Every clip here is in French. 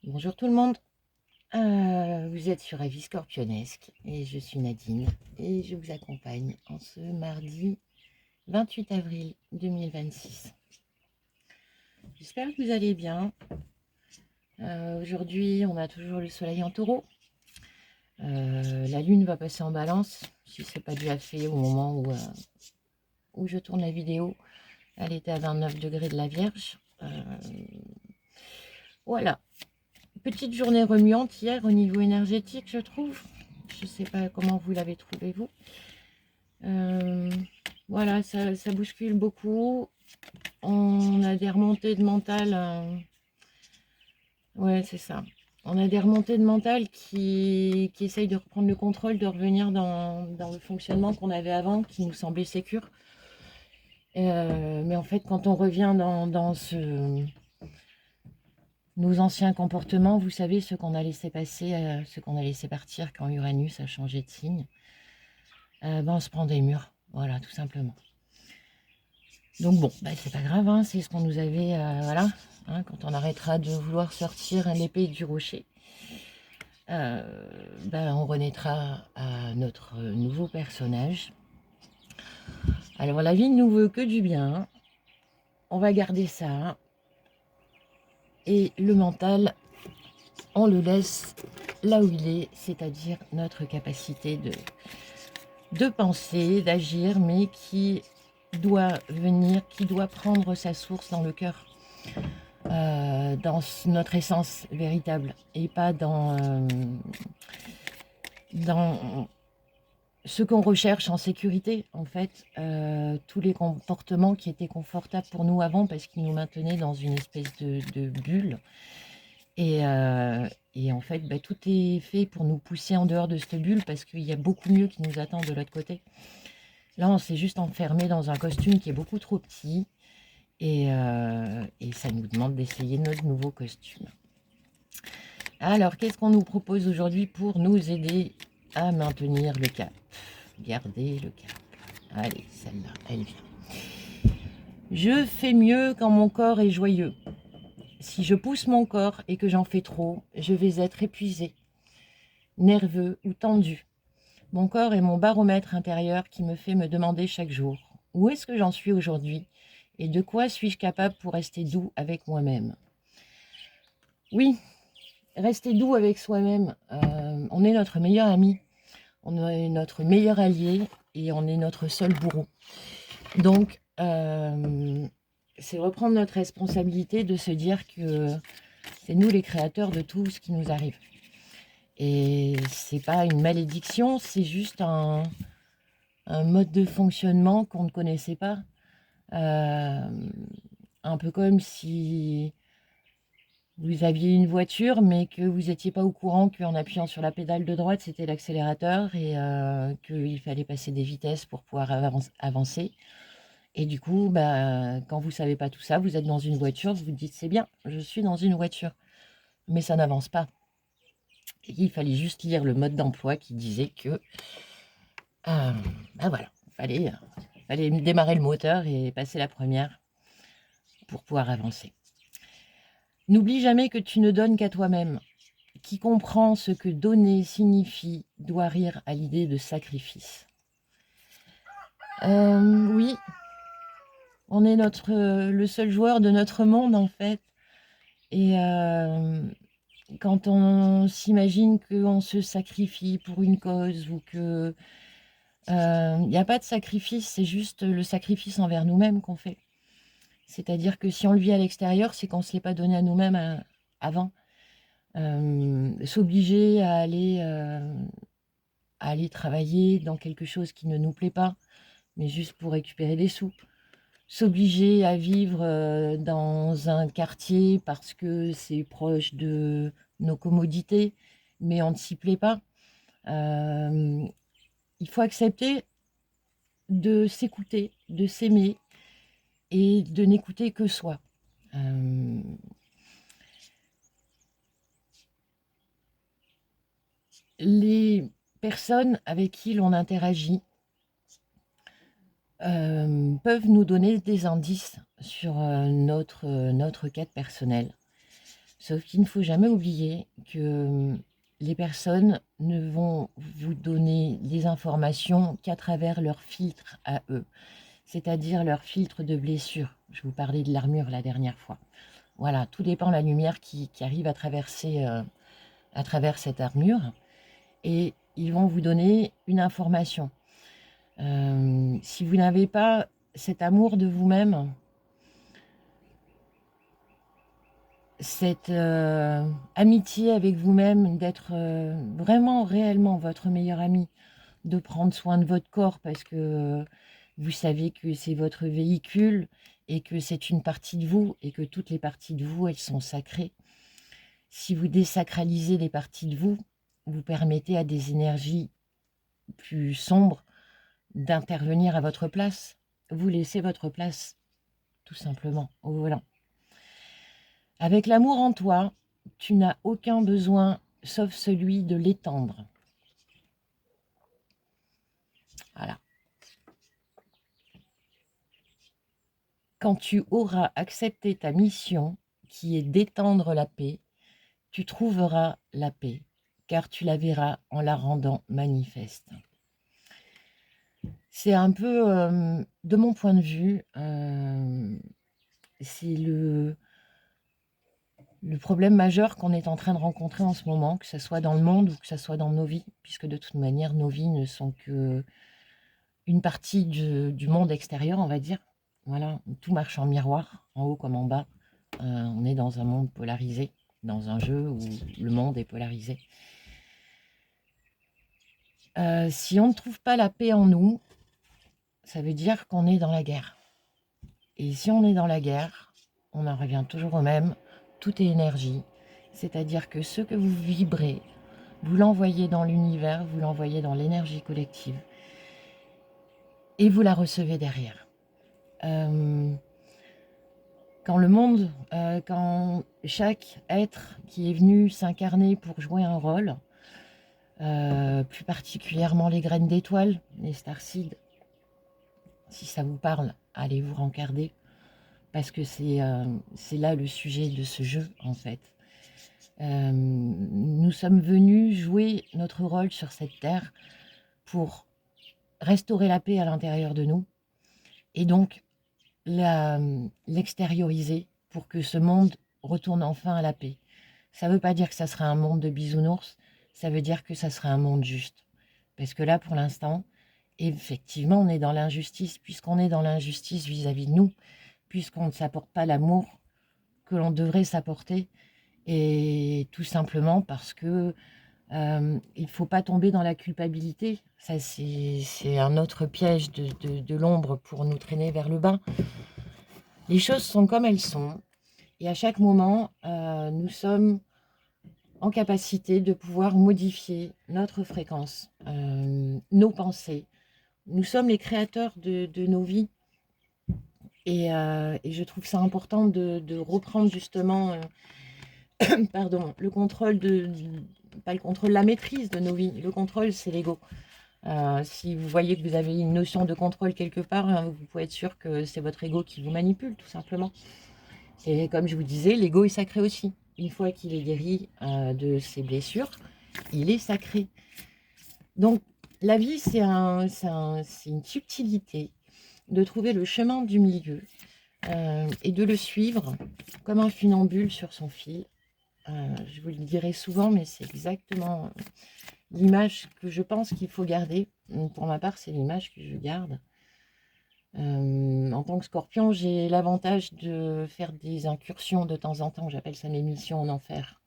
Bonjour tout le monde, vous êtes sur Avis Scorpionesque et je suis Nadine et je vous accompagne en ce mardi 28 avril 2026. J'espère que vous allez bien. Aujourd'hui on a toujours le soleil en taureau. La lune va passer en balance, si ce n'est pas déjà fait au moment où je tourne la vidéo. Elle était à 29 degrés de la Vierge. Voilà, petite journée remuante hier au niveau énergétique je trouve. Je ne sais pas comment vous l'avez trouvé vous. Voilà, ça bouscule beaucoup. On a des remontées de mental. Ouais, c'est ça. On a des remontées de mental qui essayent de reprendre le contrôle, de revenir dans le fonctionnement qu'on avait avant, qui nous semblait sécure. Mais en fait, quand on revient dans nos anciens comportements, vous savez, ce qu'on a laissé passer, ce qu'on a laissé partir quand Uranus a changé de signe, on se prend des murs. Voilà, tout simplement. Donc bon, c'est pas grave, hein, c'est ce qu'on nous avait, voilà, hein, quand on arrêtera de vouloir sortir l'épée du rocher, on renaîtra à notre nouveau personnage. Alors la vie ne nous veut que du bien, on va garder ça, et le mental, on le laisse là où il est, c'est-à-dire notre capacité de penser, d'agir, mais qui doit venir, qui doit prendre sa source dans le cœur. Dans notre essence véritable et pas dans ce qu'on recherche en sécurité, en fait. Tous les comportements qui étaient confortables pour nous avant parce qu'ils nous maintenaient dans une espèce de bulle. Et en fait, tout est fait pour nous pousser en dehors de cette bulle parce qu'il y a beaucoup mieux qui nous attend de l'autre côté. Là, on s'est juste enfermé dans un costume qui est beaucoup trop petit. Et ça nous demande d'essayer notre nouveau costume. Alors, qu'est-ce qu'on nous propose aujourd'hui pour nous aider à maintenir le cap? Garder le cap. Allez, celle-là, elle vient. Je fais mieux quand mon corps est joyeux. Si je pousse mon corps et que j'en fais trop, je vais être épuisé, nerveux ou tendu. Mon corps est mon baromètre intérieur qui me fait me demander chaque jour où est-ce que j'en suis aujourd'hui et de quoi suis-je capable pour rester doux avec moi-même. Oui, rester doux avec soi-même, on est notre meilleur ami, on est notre meilleur allié et on est notre seul bourreau. Donc, c'est reprendre notre responsabilité de se dire que c'est nous les créateurs de tout ce qui nous arrive. Et c'est pas une malédiction, c'est juste un mode de fonctionnement qu'on ne connaissait pas. Un peu comme si vous aviez une voiture, mais que vous n'étiez pas au courant qu'en appuyant sur la pédale de droite, c'était l'accélérateur et qu'il fallait passer des vitesses pour pouvoir avancer. Et du coup, quand vous ne savez pas tout ça, vous êtes dans une voiture, vous vous dites, c'est bien, je suis dans une voiture. Mais ça n'avance pas. Et il fallait juste lire le mode d'emploi qui disait que, voilà, fallait démarrer le moteur et passer la première pour pouvoir avancer. N'oublie jamais que tu ne donnes qu'à toi-même. Qui comprend ce que donner signifie doit rire à l'idée de sacrifice. Oui, on est le seul joueur de notre monde en fait. Et quand on s'imagine qu'on se sacrifie pour une cause ou que il n'y a pas de sacrifice, c'est juste le sacrifice envers nous-mêmes qu'on fait. C'est-à-dire que si on le vit à l'extérieur, c'est qu'on ne se l'est pas donné à nous-mêmes avant. S'obliger à aller travailler dans quelque chose qui ne nous plaît pas, mais juste pour récupérer des sous. S'obliger à vivre dans un quartier parce que c'est proche de nos commodités, mais on ne s'y plaît pas. Il faut accepter de s'écouter, de s'aimer et de n'écouter que soi. Les personnes avec qui l'on interagit peuvent nous donner des indices sur notre quête personnelle, Sauf qu'il ne faut jamais oublier que les personnes ne vont vous donner des informations qu'à travers leur filtre à eux, c'est-à-dire leur filtre de blessure. Je vous parlais de l'armure la dernière fois. Voilà, tout dépend de la lumière qui arrive à traverser à travers cette armure, et ils vont vous donner une information. Si vous n'avez pas cet amour de vous-même, cette amitié avec vous-même, d'être vraiment réellement votre meilleur ami, de prendre soin de votre corps parce que vous savez que c'est votre véhicule et que c'est une partie de vous et que toutes les parties de vous, elles sont sacrées. Si vous désacralisez des parties de vous, vous permettez à des énergies plus sombres d'intervenir à votre place. Vous laissez votre place, tout simplement, au volant. Avec l'amour en toi, tu n'as aucun besoin, sauf celui de l'étendre. Voilà. Quand tu auras accepté ta mission, qui est d'étendre la paix, tu trouveras la paix, car tu la verras en la rendant manifeste. C'est un peu, de mon point de vue, c'est le problème majeur qu'on est en train de rencontrer en ce moment, que ce soit dans le monde ou que ce soit dans nos vies, puisque de toute manière, nos vies ne sont que une partie du monde extérieur, on va dire. Voilà, tout marche en miroir, en haut comme en bas. On est dans un monde polarisé, dans un jeu où le monde est polarisé. Si on ne trouve pas la paix en nous, ça veut dire qu'on est dans la guerre. Et si on est dans la guerre, on en revient toujours au même, tout est énergie. C'est-à-dire que ce que vous vibrez, vous l'envoyez dans l'univers, vous l'envoyez dans l'énergie collective. Et vous la recevez derrière. Quand le monde, quand chaque être qui est venu s'incarner pour jouer un rôle, plus particulièrement les graines d'étoiles, les starseeds, si ça vous parle, allez vous rencarder, parce que c'est là le sujet de ce jeu, en fait. Nous sommes venus jouer notre rôle sur cette terre pour restaurer la paix à l'intérieur de nous, et donc l'extérioriser pour que ce monde retourne enfin à la paix. Ça ne veut pas dire que ça sera un monde de bisounours, ça veut dire que ça sera un monde juste. Parce que là, pour l'instant, effectivement, on est dans l'injustice, puisqu'on est dans l'injustice vis-à-vis de nous, puisqu'on ne s'apporte pas l'amour que l'on devrait s'apporter, et tout simplement parce que il ne faut pas tomber dans la culpabilité. Ça, c'est un autre piège de l'ombre pour nous traîner vers le bas. Les choses sont comme elles sont, et à chaque moment, nous sommes en capacité de pouvoir modifier notre fréquence, nos pensées. Nous sommes les créateurs de nos vies, et je trouve ça important de reprendre justement pardon, le contrôle pas le contrôle, la maîtrise de nos vies. Le contrôle, c'est l'ego. Si vous voyez que vous avez une notion de contrôle quelque part, hein, vous pouvez être sûr que c'est votre ego qui vous manipule, tout simplement. Et comme je vous disais, l'ego est sacré aussi. Une fois qu'il est guéri de ses blessures, il est sacré. Donc, la vie, c'est une subtilité de trouver le chemin du milieu et de le suivre comme un funambule sur son fil. Je vous le dirai souvent, mais c'est exactement l'image que je pense qu'il faut garder. Pour ma part, c'est l'image que je garde. En tant que scorpion, j'ai l'avantage de faire des incursions de temps en temps. J'appelle ça mes missions en enfer.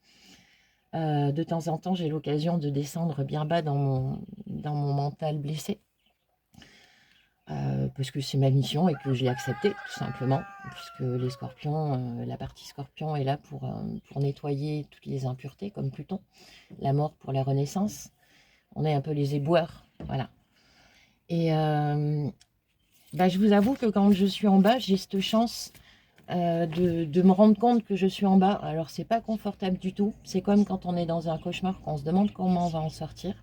De temps en temps, j'ai l'occasion de descendre bien bas dans mon mental blessé. Parce que c'est ma mission et que je l'ai acceptée, tout simplement. Puisque les scorpions, la partie scorpion est là pour nettoyer toutes les impuretés, comme Pluton. La mort pour la renaissance. On est un peu les éboueurs, voilà. Et je vous avoue que quand je suis en bas, j'ai cette chance de me rendre compte que je suis en bas. Alors, c'est pas confortable du tout. C'est comme quand on est dans un cauchemar, qu'on se demande comment on va en sortir.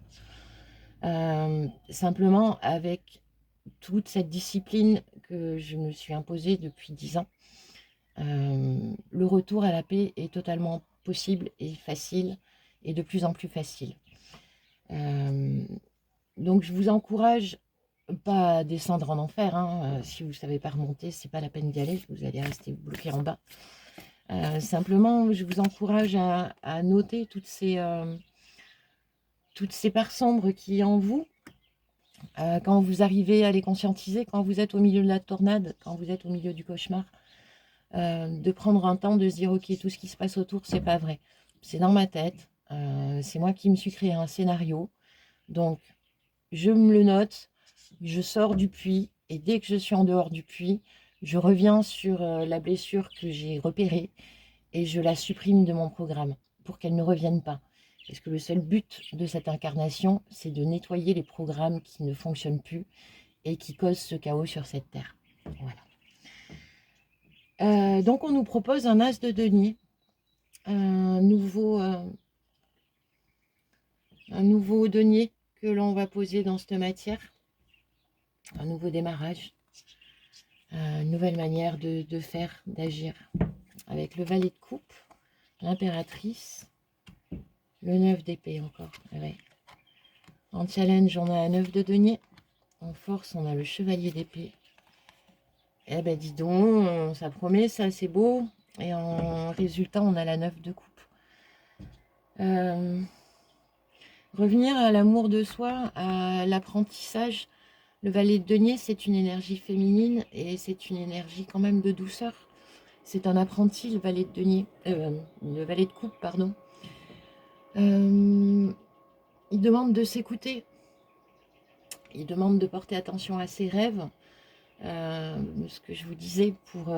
Simplement, avec toute cette discipline que je me suis imposée depuis 10 ans, le retour à la paix est totalement possible et facile, et de plus en plus facile. Donc je vous encourage pas à descendre en enfer, hein. Si vous ne savez pas remonter, c'est pas la peine d'y aller, vous allez rester bloqué en bas. Simplement, je vous encourage à noter toutes ces parts sombres qui en vous, quand vous arrivez à les conscientiser, quand vous êtes au milieu de la tornade, quand vous êtes au milieu du cauchemar, de prendre un temps de se dire ok, tout ce qui se passe autour, c'est pas vrai, c'est dans ma tête, c'est moi qui me suis créé un scénario, donc je me le note, je sors du puits, et dès que je suis en dehors du puits, je reviens sur la blessure que j'ai repérée et je la supprime de mon programme pour qu'elle ne revienne pas. Parce que le seul but de cette incarnation, c'est de nettoyer les programmes qui ne fonctionnent plus et qui causent ce chaos sur cette terre. Voilà. Donc on nous propose un as de denier, un nouveau denier que l'on va poser dans cette matière, un nouveau démarrage, une nouvelle manière de faire, d'agir, avec le valet de coupe, l'impératrice, le 9 d'épée encore. Ouais. En challenge, on a un 9 de denier, en force, on a le chevalier d'épée. Eh ben dis donc, ça promet, ça c'est beau, et en résultat, on a la 9 de coupe. Revenir à l'amour de soi, à l'apprentissage. Le valet de denier, c'est une énergie féminine et c'est une énergie quand même de douceur. C'est un apprenti, le valet de denier, le valet de coupe, pardon. Il demande de s'écouter. Il demande de porter attention à ses rêves. Ce que je vous disais, pour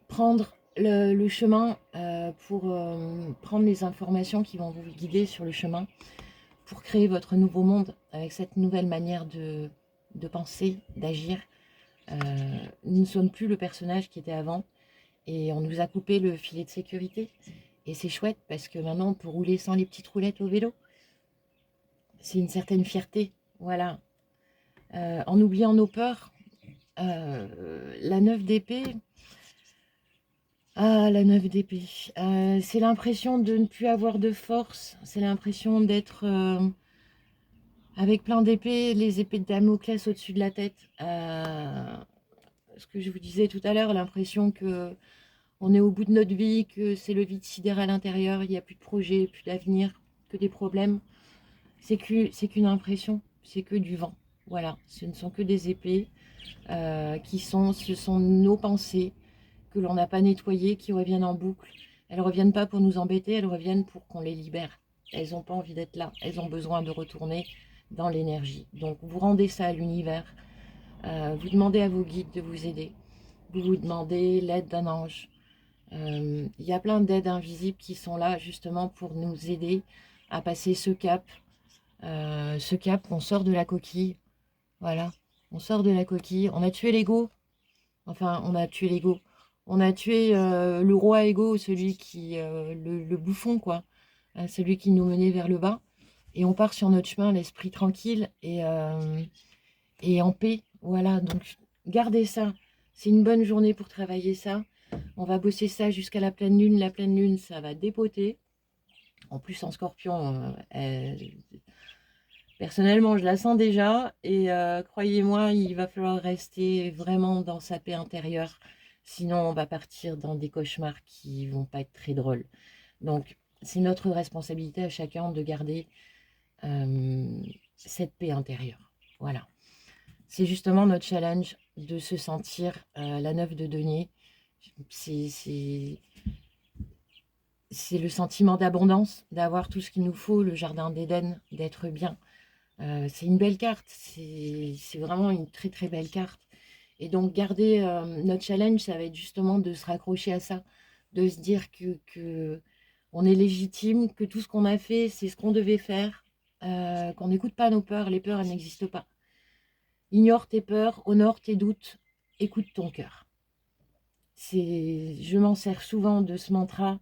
prendre le chemin, pour prendre les informations qui vont vous guider sur le chemin, pour créer votre nouveau monde avec cette nouvelle manière de penser, d'agir. Nous ne sommes plus le personnage qui était avant et on nous a coupé le filet de sécurité. Et c'est chouette parce que maintenant on peut rouler sans les petites roulettes au vélo. C'est une certaine fierté, voilà. En oubliant nos peurs, la 9 d'épée, la 9 d'épée, c'est l'impression de ne plus avoir de force, c'est l'impression d'être avec plein d'épées, les épées de Damoclès au-dessus de la tête. Ce que je vous disais tout à l'heure, l'impression que on est au bout de notre vie, que c'est le vide sidéral à l'intérieur, il n'y a plus de projet, plus d'avenir, que des problèmes. C'est qu'une impression, c'est que du vent. Voilà, ce ne sont que des épées ce sont nos pensées que l'on n'a pas nettoyées, qui reviennent en boucle. Elles ne reviennent pas pour nous embêter, elles reviennent pour qu'on les libère. Elles n'ont pas envie d'être là, elles ont besoin de retourner dans l'énergie. Donc vous rendez ça à l'univers, vous demandez à vos guides de vous aider, vous vous demandez l'aide d'un ange. Il y a plein d'aides invisibles qui sont là justement pour nous aider à passer ce cap, on sort de la coquille, voilà, on sort de la coquille, on a tué l'ego, enfin on a tué l'ego, on a tué le roi ego, celui qui, le bouffon quoi, celui qui nous menait vers le bas, et on part sur notre chemin, l'esprit tranquille et en paix, voilà, donc gardez ça, c'est une bonne journée pour travailler ça. On va bosser ça jusqu'à la pleine lune, ça va dépoter. En plus en scorpion, personnellement je la sens déjà, et croyez-moi, il va falloir rester vraiment dans sa paix intérieure, sinon on va partir dans des cauchemars qui vont pas être très drôles. Donc c'est notre responsabilité à chacun de garder cette paix intérieure. Voilà. C'est justement notre challenge de se sentir la 9 de denier. C'est le sentiment d'abondance, d'avoir tout ce qu'il nous faut, le jardin d'Éden, d'être bien. C'est une belle carte, c'est vraiment une très très belle carte. Et donc garder notre challenge, ça va être justement de se raccrocher à ça, de se dire que on est légitime, que tout ce qu'on a fait, c'est ce qu'on devait faire, qu'on n'écoute pas nos peurs, les peurs elles n'existent pas. Ignore tes peurs, honore tes doutes, écoute ton cœur. Je m'en sers souvent de ce mantra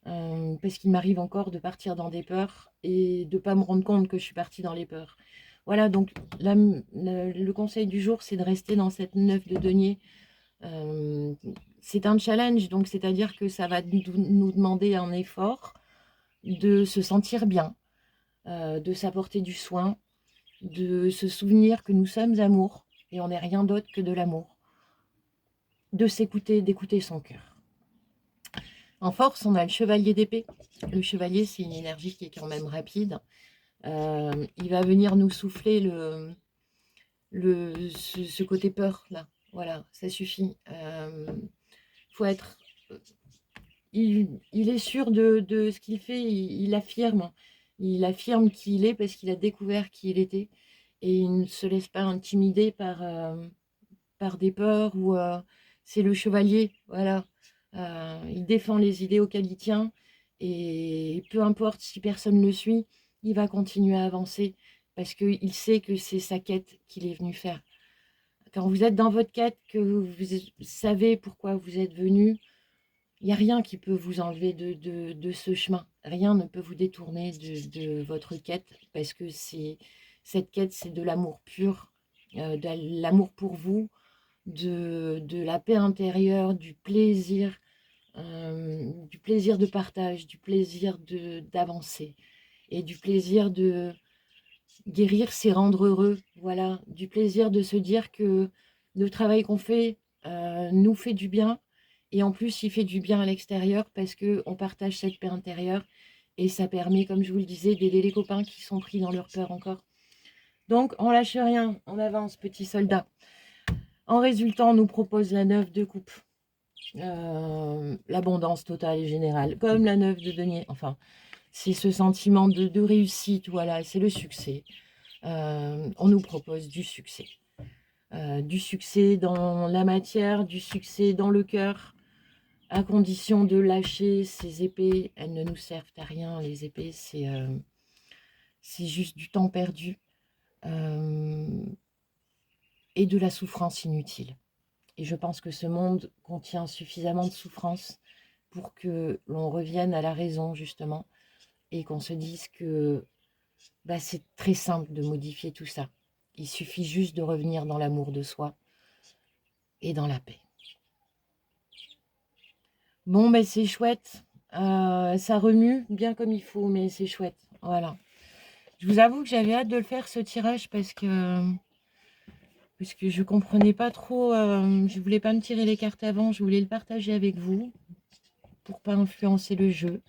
parce qu'il m'arrive encore de partir dans des peurs et de ne pas me rendre compte que je suis partie dans les peurs. Voilà, donc le conseil du jour, c'est de rester dans cette 9 de denier. c'est un challenge, donc c'est-à-dire que ça va nous demander un effort de se sentir bien, de s'apporter du soin, de se souvenir que nous sommes amour et on n'est rien d'autre que de l'amour, de s'écouter, d'écouter son cœur. En force, on a le chevalier d'épée. Le chevalier, c'est une énergie qui est quand même rapide. Il va venir nous souffler ce côté peur, là. Voilà, ça suffit. Faut être... Il est sûr de ce qu'il fait, il affirme. Il affirme qui il est parce qu'il a découvert qui il était. Et il ne se laisse pas intimider par des peurs ou c'est le chevalier, voilà. Il défend les idées auxquelles il tient et peu importe si personne ne le suit, il va continuer à avancer parce qu'il sait que c'est sa quête qu'il est venu faire. Quand vous êtes dans votre quête, que vous savez pourquoi vous êtes venu, il n'y a rien qui peut vous enlever de ce chemin. Rien ne peut vous détourner de votre quête parce que cette quête, c'est de l'amour pur, de l'amour pour vous, de la paix intérieure, du plaisir de partage, du plaisir d'avancer et du plaisir de guérir, c'est rendre heureux. Voilà, du plaisir de se dire que le travail qu'on fait nous fait du bien et en plus il fait du bien à l'extérieur parce qu'on partage cette paix intérieure et ça permet, comme je vous le disais, d'aider les copains qui sont pris dans leur peur encore. Donc on lâche rien, on avance, petit soldat. En résultant, on nous propose la 9 de coupe. L'abondance totale et générale, comme la 9 de denier. Enfin, c'est ce sentiment de réussite, voilà, c'est le succès. On nous propose du succès. Du succès dans la matière, du succès dans le cœur, à condition de lâcher ces épées. Elles ne nous servent à rien, les épées, c'est juste du temps perdu et de la souffrance inutile. Et je pense que ce monde contient suffisamment de souffrance pour que l'on revienne à la raison, justement, et qu'on se dise que c'est très simple de modifier tout ça. Il suffit juste de revenir dans l'amour de soi et dans la paix. Bon, c'est chouette. Ça remue bien comme il faut, mais c'est chouette. Voilà. Je vous avoue que j'avais hâte de le faire, ce tirage, parce que je comprenais pas trop. Je voulais pas me tirer les cartes avant, je voulais le partager avec vous pour pas influencer le jeu.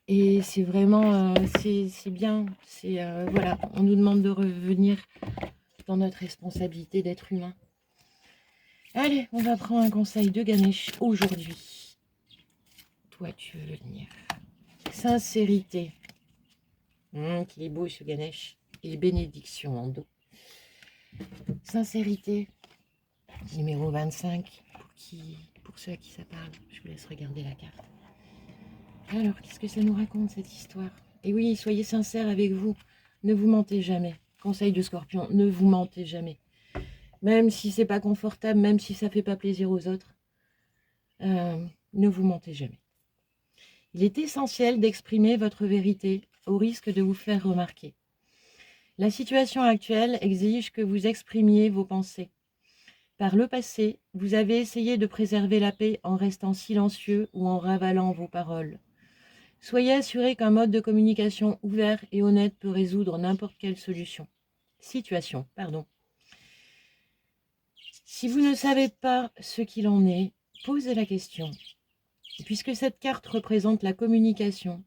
Et c'est vraiment, c'est bien. Voilà, on nous demande de revenir dans notre responsabilité d'être humain. Allez, on va prendre un conseil de Ganesh aujourd'hui. Toi, tu veux venir. Sincérité. Qu'il est beau ce Ganesh. Et bénédiction en dos. Sincérité. Numéro 25. Pour ceux à qui ça parle. Je vous laisse regarder la carte. Alors, qu'est-ce que ça nous raconte cette histoire? Et oui, soyez sincères avec vous. Ne vous mentez jamais. Conseil de Scorpion, ne vous mentez jamais. Même si c'est pas confortable, même si ça fait pas plaisir aux autres, ne vous mentez jamais. Il est essentiel d'exprimer votre vérité au risque de vous faire remarquer. La situation actuelle exige que vous exprimiez vos pensées. Par le passé, vous avez essayé de préserver la paix en restant silencieux ou en ravalant vos paroles. Soyez assuré qu'un mode de communication ouvert et honnête peut résoudre n'importe quelle situation. Si vous ne savez pas ce qu'il en est, posez la question. Puisque cette carte représente la communication,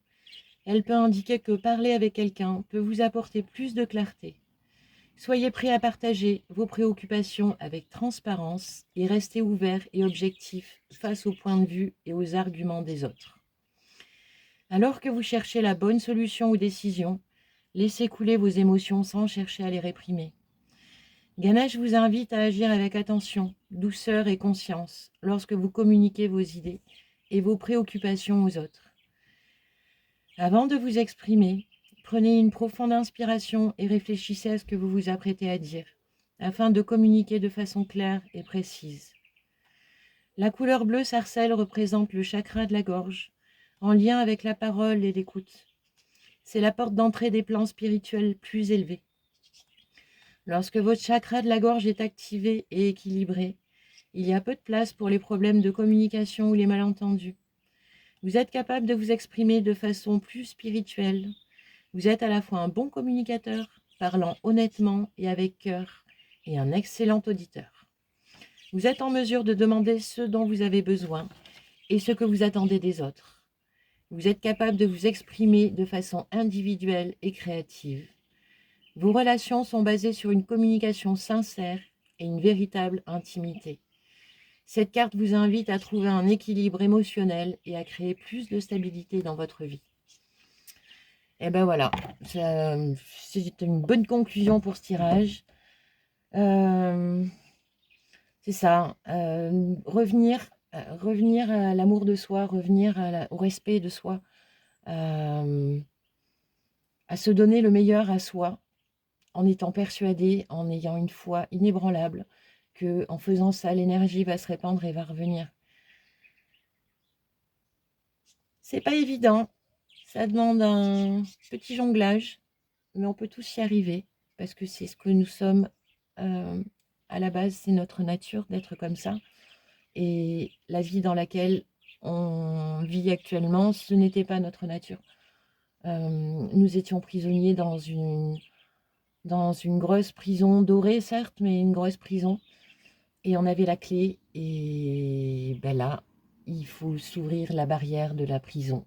elle peut indiquer que parler avec quelqu'un peut vous apporter plus de clarté. Soyez prêt à partager vos préoccupations avec transparence et restez ouvert et objectif face aux points de vue et aux arguments des autres. Alors que vous cherchez la bonne solution aux décisions, laissez couler vos émotions sans chercher à les réprimer. Ganesh vous invite à agir avec attention, douceur et conscience lorsque vous communiquez vos idées et vos préoccupations aux autres. Avant de vous exprimer, prenez une profonde inspiration et réfléchissez à ce que vous vous apprêtez à dire, afin de communiquer de façon claire et précise. La couleur bleue sarcelle représente le chakra de la gorge, en lien avec la parole et l'écoute. C'est la porte d'entrée des plans spirituels plus élevés. Lorsque votre chakra de la gorge est activé et équilibré, Il y a peu de place pour les problèmes de communication ou les malentendus. Vous êtes capable de vous exprimer de façon plus spirituelle. Vous êtes à la fois un bon communicateur, parlant honnêtement et avec cœur, et un excellent auditeur. Vous êtes en mesure de demander ce dont vous avez besoin et ce que vous attendez des autres. Vous êtes capable de vous exprimer de façon individuelle et créative. Vos relations sont basées sur une communication sincère et une véritable intimité. Cette carte vous invite à trouver un équilibre émotionnel et à créer plus de stabilité dans votre vie. Et ben voilà, c'est une bonne conclusion pour ce tirage. C'est ça, revenir à l'amour de soi, revenir au respect de soi, à se donner le meilleur à soi, en étant persuadé, en ayant une foi inébranlable, que en faisant ça, l'énergie va se répandre et va revenir. C'est pas évident, ça demande un petit jonglage, mais on peut tous y arriver, parce que c'est ce que nous sommes à la base, c'est notre nature d'être comme ça. Et la vie dans laquelle on vit actuellement, ce n'était pas notre nature. Nous étions prisonniers dans une grosse prison dorée, certes, mais une grosse prison. Et on avait la clé. Et ben là, il faut s'ouvrir la barrière de la prison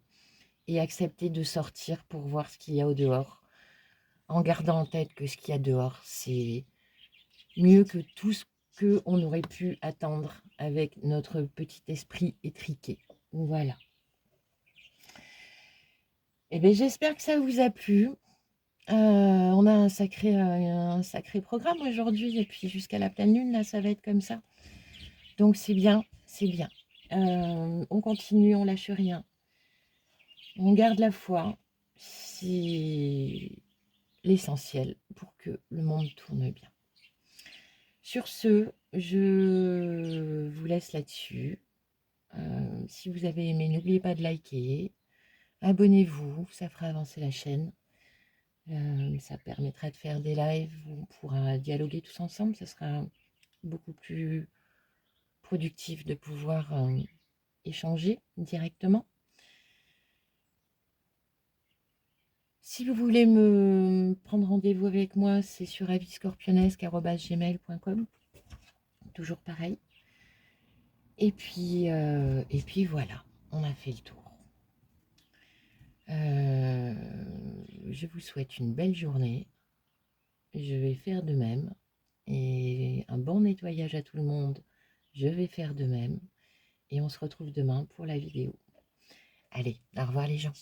et accepter de sortir pour voir ce qu'il y a au dehors, en gardant en tête que ce qu'il y a dehors, c'est mieux que tout ce qu'on aurait pu attendre avec notre petit esprit étriqué. Voilà. Eh bien, j'espère que ça vous a plu. On a un sacré programme aujourd'hui, et puis jusqu'à la pleine lune, là, ça va être comme ça. Donc c'est bien, c'est bien. On continue, on lâche rien. On garde la foi. C'est l'essentiel pour que le monde tourne bien. Sur ce, je vous laisse là-dessus. Si vous avez aimé, n'oubliez pas de liker. Abonnez-vous, ça fera avancer la chaîne. Ça permettra de faire des lives où on pourra dialoguer tous ensemble. Ça sera beaucoup plus productif de pouvoir échanger directement. Si vous voulez me prendre rendez-vous avec moi, c'est sur aviscorpionesque@gmail.com. Toujours pareil. Et puis voilà, on a fait le tour. Je vous souhaite une belle journée. Je vais faire de même. Et un bon nettoyage à tout le monde. Je vais faire de même. Et on se retrouve demain pour la vidéo. Allez, au revoir les gens.